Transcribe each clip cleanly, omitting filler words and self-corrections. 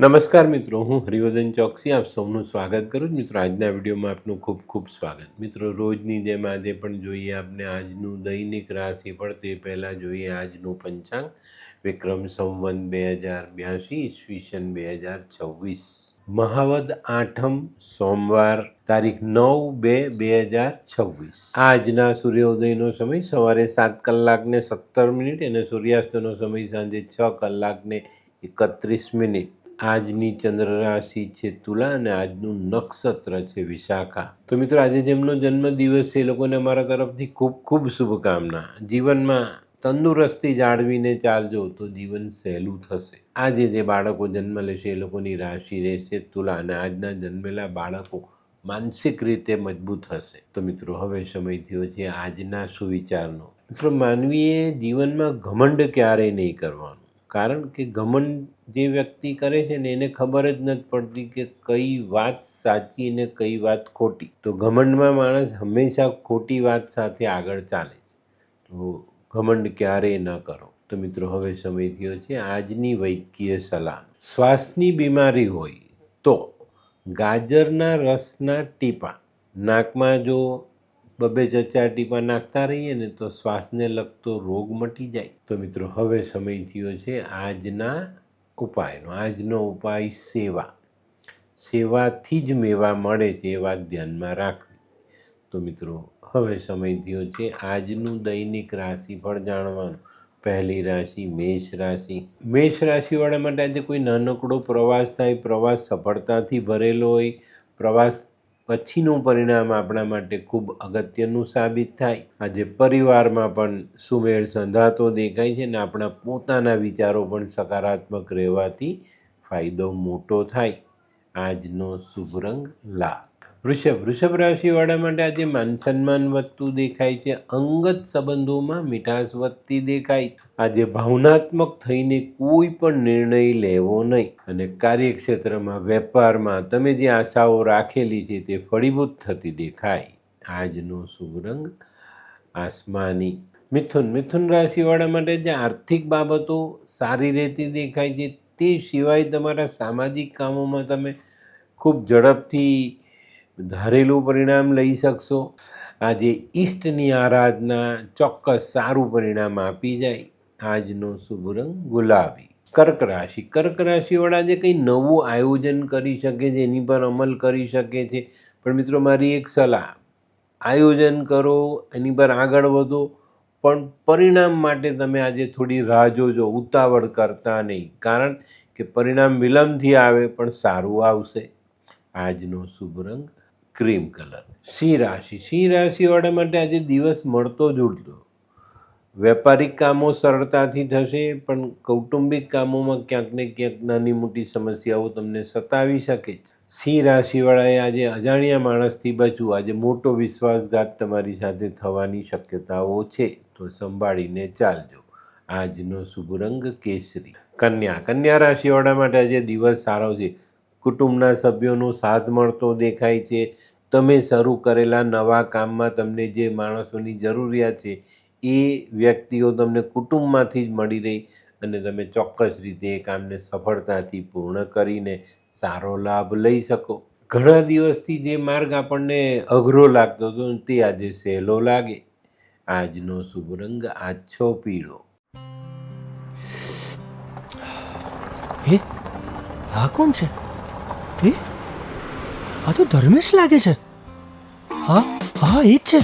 નમસ્કાર મિત્રો, હું હરિવર્ધન ચોકસી આપ સૌનું સ્વાગત કરું છું. મિત્રો, આજના વિડીયોમાં આપનું ખૂબ ખૂબ સ્વાગત. મિત્રો, રોજની જેમ આજે પણ જોઈએ આપણે આજનું દૈનિક રાશિફળ. તે પહેલાં જોઈએ આજનું પંચાંગ. વિક્રમ સંવત 2082 ઈસવીસન 2026, મહાવદ આઠમ, સોમવાર, તારીખ 9/2/2026. આજના સૂર્યોદયનો સમય સવારે 7:17 અને સૂર્યાસ્તનો સમય સાંજે 6:31. આજની ચંદ્ર રાશિ છે તુલા અને આજનું નક્ષત્ર છે વિશાખા. તો મિત્રો, આજે જેમનો જન્મદિવસ છે એ લોકોને અમારા તરફથી ખૂબ ખૂબ શુભકામના. જીવનમાં તંદુરસ્તી જાળવીને ચાલજો તો જીવન સહેલું થશે. આજે જે બાળકો જન્મ લેશે એ લોકોની રાશિ રહેશે તુલા અને આજના જન્મેલા બાળકો માનસિક રીતે મજબૂત હશે. તો મિત્રો, હવે સમય થયો છે આજના સુવિચારનો. મિત્રો, માનવીએ જીવનમાં ઘમંડ ક્યારેય નહીં કરવાનું, કારણ કે ઘમંડ જે વ્યક્તિ કરે છે ને એને ખબર જ નથી પડતી કે કઈ વાત સાચી ને કઈ વાત ખોટી. તો ઘમંડમાં માણસ હંમેશા ખોટી વાત સાથે આગળ ચાલે છે. તો ઘમંડ ક્યારેય ન કરો. તો મિત્રો, હવે સમય થયો છે આજની વૈદ્યકીય સલાહ. શ્વાસની બીમારી હોય તો ગાજરના રસના ટીપા નાકમાં જો 2-4 ટીપા નાખતા રહીએ ને તો શ્વાસને લગતો રોગ મટી જાય. તો મિત્રો, હવે સમય થયો છે આજના ઉપાયનો. આજનો ઉપાય સેવા. સેવાથી જ મેવા મળે છે એ વાત ધ્યાનમાં રાખવી. તો મિત્રો, હવે સમય થયો છે આજનું દૈનિક રાશિફળ જાણવાનું. પહેલી રાશિ મેષ રાશિ. મેષ રાશિવાળા માટે આજે કોઈ નાનકડો પ્રવાસ થાય, પ્રવાસ સફળતાથી ભરેલો હોય, પ્રવાસ પછીનું પરિણામ આપણા માટે ખૂબ અગત્યનું સાબિત થાય. આજે પરિવારમાં પણ સુમેળ સંધાતો દેખાય છે ને આપણા પોતાના વિચારો પણ સકારાત્મક રહેવાથી ફાયદો મોટો થાય. આજનો શુભ રંગ લાલ. વૃષભ રાશિવાળા માટે આજે માન સન્માન વધતું દેખાય છે. અંગત સંબંધોમાં મીઠાશ વધતી દેખાય. આજે ભાવનાત્મક થઈને કોઈ પણ નિર્ણય લેવો નહીં અને કાર્યક્ષેત્રમાં, વેપારમાં તમે જે આશાઓ રાખેલી છે તે ફળીભૂત થતી દેખાય. આજનો શુભ રંગ આસમાની. મિથુન રાશિવાળા માટે જે આર્થિક બાબતો સારી રહેતી દેખાય છે. તે સિવાય તમારા સામાજિક કામોમાં તમે ખૂબ ઝડપથી ધારેલું પરિણામ લઈ શકશો. આજે ઈષ્ટની આરાધના ચોક્કસ સારું પરિણામ આપી જાય. આજનો શુભ રંગ ગુલાબી. કર્ક રાશિવાળા જે કંઈ નવું આયોજન કરી શકે છે, એની પર અમલ કરી શકે છે. પણ મિત્રો, મારી એક સલાહ, આયોજન કરો, એની પર આગળ વધો, પણ પરિણામ માટે તમે આજે થોડી રાહ જોજો, ઉતાવળ કરતા નહીં, કારણ કે પરિણામ વિલંબથી આવે પણ સારું આવશે. આજનો શુભ રંગ ક્રીમ કલર. સિંહ રાશિવાળા માટે આજે દિવસ મળતો જુળતો. વેપારિક કામો સરળતાથી થશે, પણ કૌટુંબિક કામોમાં ક્યાંક ને ક્યાંક નાની મોટી સમસ્યાઓ તમને સતાવી શકે છે. સિંહ રાશિવાળાએ આજે અજાણ્યા માણસથી બચવું. આજે મોટો વિશ્વાસઘાત તમારી સાથે થવાની શક્યતાઓ છે, તો સંભાળીને ચાલજો. આજનો શુભ રંગ કેસરી. કન્યા રાશિવાળા માટે આજે દિવસ સારો છે. કુટુંબના સભ્યોનો સાથ મળતો દેખાય છે. તમે શરૂ કરેલા નવા કામમાં તમને જે માણસોની જરૂરિયાત છે એ વ્યક્તિઓ તમને કુટુંબમાંથી જ મળી રહી અને તમે ચોક્કસ રીતે એ કામને સફળતાથી પૂર્ણ કરીને સારો લાભ લઈ શકો. ઘણા દિવસથી જે માર્ગ આપણને અઘરો લાગતો હતો તે આજે સહેલો લાગે. આજનો શુભ રંગ આછો પીળો. હે, આ કોણ છે? હે, આ તો ધર્મેશ લાગે છે. હા, એ જ છે.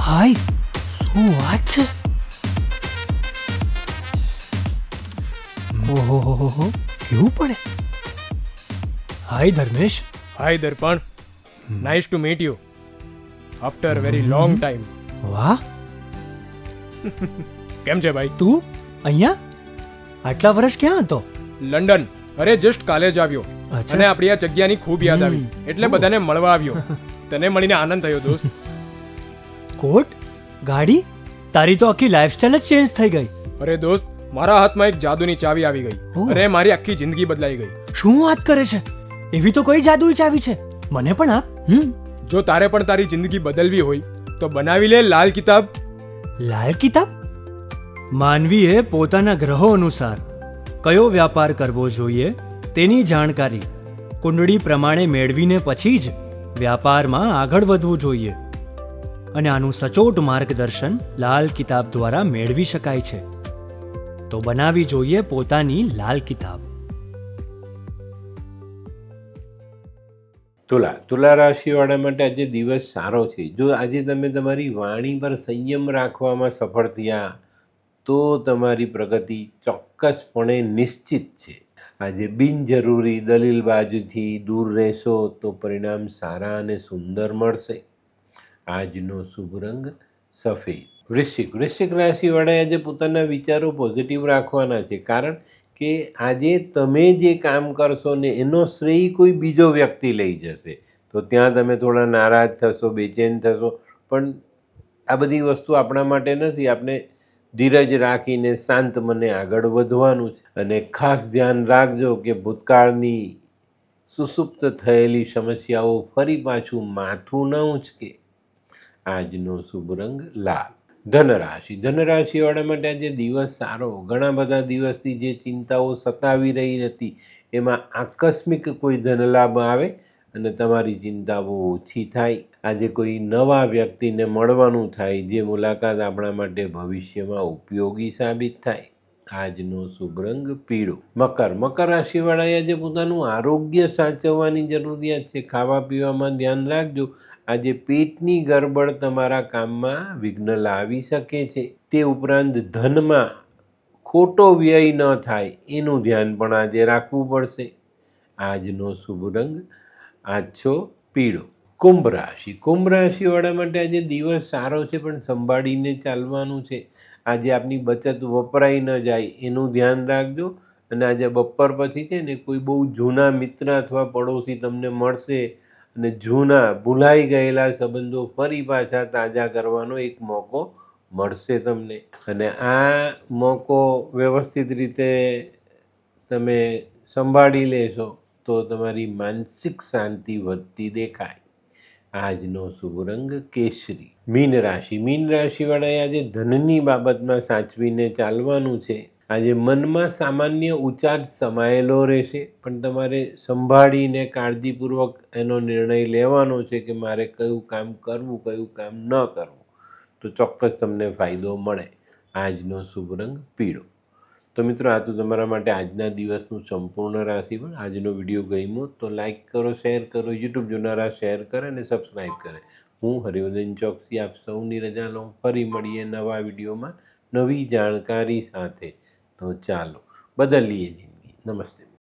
હાય, શું વાત છે? ઓહો, કેવું પડે? Hi Dharmesh. Hi Darpan, nice to meet you after very long time. વાહ, કેમ છે ભાઈ? તું અહીંયા આટલા વર્ષ ક્યાં હતો? લંડન. અરે જસ્ટ કાલે જ આવ્યો અને આપણી આ જગ્યાની ખૂબ યાદ આવી એટલે બધાને મળવા આવ્યો. તને મળીને આનંદ થયો દોસ્ત. કોટ, ગાડી, તારી તો આખી લાઈફસ્ટાઈલ જ ચેન્જ થઈ ગઈ. અરે દોસ્ત, મારા હાથમાં એક જાદુની ચાવી આવી ગઈ અને મારી આખી જિંદગી બદલાઈ ગઈ. શું વાત કરે છે? એવી તો કોઈ જાદુઈ ચાવી છે, મને પણ આપ. જો તારે પણ તારી જિંદગી બદલવી હોય તો બનાવી લે લાલ કિતાબ. લાલ કિતાબ? માનવીએ પોતાના ગ્રહો અનુસાર કયો વ્યાપાર કરવો જોઈએ તેની જાણકારી કુંડળી પ્રમાણે મેળવીને પછી જ વ્યાપારમાં આગળ વધવું જોઈએ અને આનું સચોટ માર્ગદર્શન લાલ કિતાબ દ્વારા મેળવી શકાય છે. તો બનાવી જોઈએ પોતાની લાલ કિતાબ. તુલા રાશિવાળા માટે આજે દિવસ સારો છે. જો આજે તમે તમારી વાણી પર સંયમ રાખવામાં સફળ થયા તો તમારી પ્રગતિ ચોક્કસપણે નિશ્ચિત છે. આજે બિનજરૂરી દલીલબાજીથી દૂર રહેશો તો પરિણામ સારા અને સુંદર મળશે. આજનો શુભ રંગ સફેદ. વૃશ્ચિક રાશિવાળાએ આજે પોતાના વિચારો પોઝિટિવ રાખવાના છે, કારણ કે આજે તમે જે કામ કરશો ને એનો શ્રેય કોઈ બીજો વ્યક્તિ લઈ જશે, તો ત્યાં તમે થોડા નારાજ થશો, બેચેન થશો. પણ આ બધી વસ્તુ આપણા માટે નથી. આપણે ધીરજ રાખીને શાંત મને આગળ વધવાનું છે. અને ખાસ ધ્યાન રાખજો કે ભૂતકાળની સુસુપ્ત થયેલી સમસ્યાઓ ફરી પાછું માથું ન ઉંચકે. આજનો શુભ રંગ લાલ. ધનરાશિવાળા માટે આજે દિવસ સારો. ઘણા બધા દિવસથી જે ચિંતાઓ સતાવી રહી હતી એમાં આકસ્મિક કોઈ ધનલાભ આવે અને તમારી ચિંતાઓ ઓછી થાય. આજે કોઈ નવા વ્યક્તિને મળવાનું થાય, જે મુલાકાત આપણા માટે ભવિષ્યમાં ઉપયોગી સાબિત થાય. આજનો શુભ રંગ પીળો. મકર રાશિવાળાએ આજે પોતાનું આરોગ્ય સાચવવાની જરૂરિયાત છે. ખાવા પીવામાં ધ્યાન રાખજો. આજે પેટની ગરબડ તમારા કામમાં વિઘ્ન લાવી શકે છે. તે ઉપરાંત ધનમાં ખોટો વ્યય ન થાય એનું ધ્યાન પણ આજે રાખવું પડશે. આજનો શુભ રંગ આછો પીળો. કુંભ રાશિવાળા માટે આજે દિવસ સારો છે, પણ સંભાળીને ચાલવાનું છે. આજે આપની બચત વપરાઈ ન જાય એનું ધ્યાન રાખજો. અને આજે બપોર પછી છે ને કોઈ બહુ જૂના મિત્ર અથવા પડોશી તમને મળશે અને જૂના ભૂલાઈ ગયેલા સંબંધો ફરી પાછા તાજા કરવાનો એક મોકો મળશે તમને. અને આ મોકો વ્યવસ્થિત રીતે તમે સંભાળી લેશો તો તમારી માનસિક શાંતિ વધતી દેખાય. આજનો શુભ રંગ કેસરી. મીન રાશિવાળાએ આજે ધનની બાબતમાં સાચવીને ચાલવાનું છે. આજે મનમાં સામાન્ય ઉચાર સમાયેલો રહેશે, પણ તમારે સંભાળીને કાળજીપૂર્વક એનો નિર્ણય લેવાનો છે કે મારે કયું કામ કરવું, કયું કામ ન કરવું, તો ચોક્કસ તમને ફાયદો મળે. આજનો શુભ રંગ પીળો. તો મિત્રો, આ તો તમારા માટે આજના દિવસનું સંપૂર્ણ રાશિફળ. આજનો વિડીયો ગમ્યો તો લાઈક કરો, શેર કરો, યુટ્યુબ જોનારા શેર કરે અને સબસ્ક્રાઈબ કરે. હું હરિવર્ધન ચોકસી આપ સૌની રજા લઉં. ફરી મળીએ નવા વિડીયોમાં નવી જાણકારી સાથે. તો ચાલો બદલીએ જિંદગી. નમસ્તે.